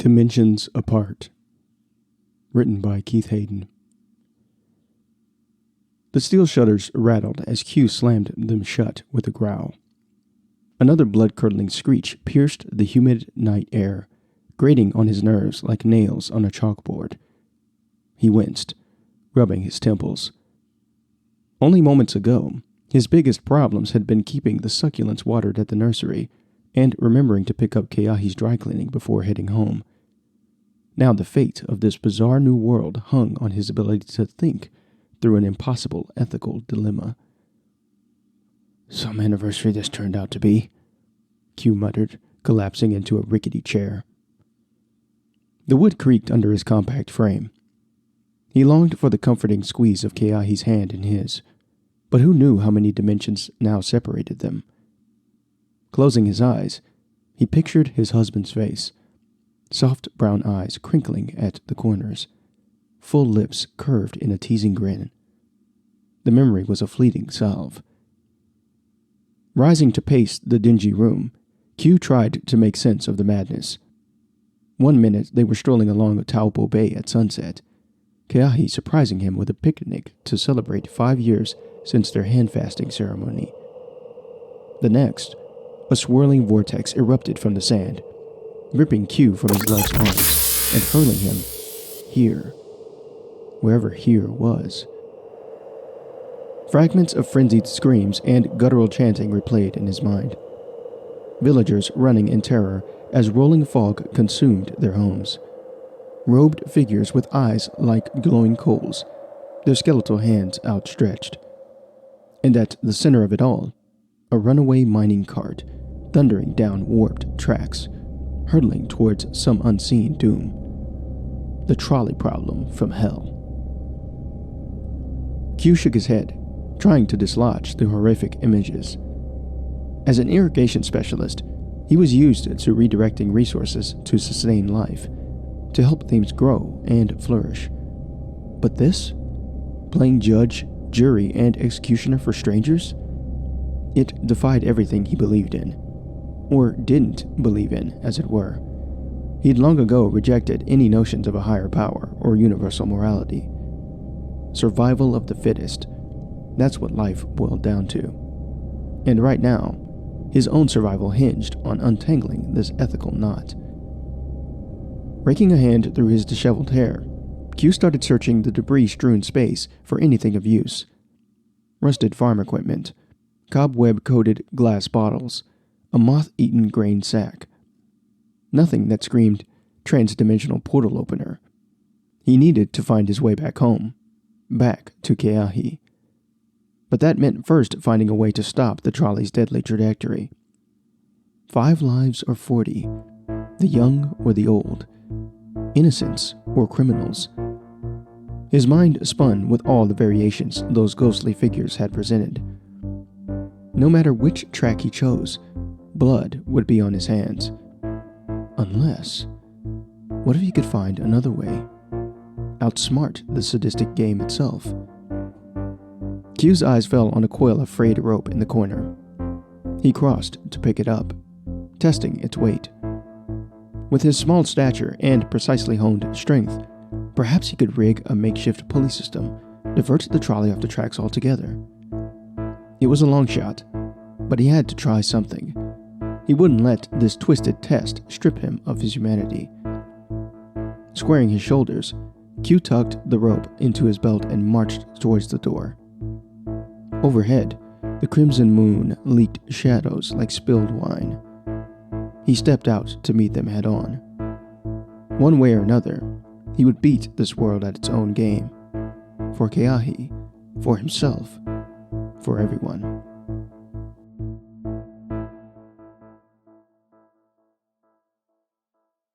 Dimensions Apart. Written by Keith Hayden. The steel shutters rattled as Q slammed them shut with a growl. Another blood-curdling screech pierced the humid night air, grating on his nerves like nails on a chalkboard. He winced, rubbing his temples. Only moments ago, his biggest problems had been keeping the succulents watered at the nursery and remembering to pick up Keahi's dry cleaning before heading home. Now the fate of this bizarre new world hung on his ability to think through an impossible ethical dilemma. "Some anniversary this turned out to be," Q muttered, collapsing into a rickety chair. The wood creaked under his compact frame. He longed for the comforting squeeze of Keahi's hand in his, but who knew how many dimensions now separated them? Closing his eyes, he pictured his husband's face, soft brown eyes crinkling at the corners, full lips curved in a teasing grin. The memory was a fleeting salve. Rising to pace the dingy room, Q tried to make sense of the madness. 1 minute they were strolling along Taupo Bay at sunset, Keahi surprising him with a picnic to celebrate 5 years since their hand-fasting ceremony. The next, a swirling vortex erupted from the sand, ripping Q from his love's arms and hurling him here, wherever here was. Fragments of frenzied screams and guttural chanting replayed in his mind. Villagers running in terror as rolling fog consumed their homes. Robed figures with eyes like glowing coals, their skeletal hands outstretched. And at the center of it all, a runaway mining cart, thundering down warped tracks, hurtling towards some unseen doom. The trolley problem from hell. Q shook his head, trying to dislodge the horrific images. As an irrigation specialist, he was used to redirecting resources to sustain life, to help things grow and flourish. But this? Playing judge, jury, and executioner for strangers? It defied everything he believed in. Or didn't believe in, as it were. He'd long ago rejected any notions of a higher power or universal morality. Survival of the fittest. That's what life boiled down to. And right now, his own survival hinged on untangling this ethical knot. Raking a hand through his disheveled hair, Q started searching the debris-strewn space for anything of use. Rusted farm equipment, cobweb-coated glass bottles, a moth-eaten grain sack. Nothing that screamed trans-dimensional portal opener. He needed to find his way back home, back to Keahi. But that meant first finding a way to stop the trolley's deadly trajectory. 5 lives or 40, the young or the old, innocents or criminals. His mind spun with all the variations those ghostly figures had presented. No matter which track he chose, blood would be on his hands. Unless, what if he could find another way? Outsmart the sadistic game itself. Q's eyes fell on a coil of frayed rope in the corner. He crossed to pick it up, testing its weight. With his small stature and precisely honed strength, perhaps he could rig a makeshift pulley system, divert the trolley off the tracks altogether. It was a long shot, but he had to try something. He wouldn't let this twisted test strip him of his humanity. Squaring his shoulders, Q tucked the rope into his belt and marched towards the door. Overhead, the crimson moon leaked shadows like spilled wine. He stepped out to meet them head-on. One way or another, he would beat this world at its own game. For Keahi, for himself, for everyone.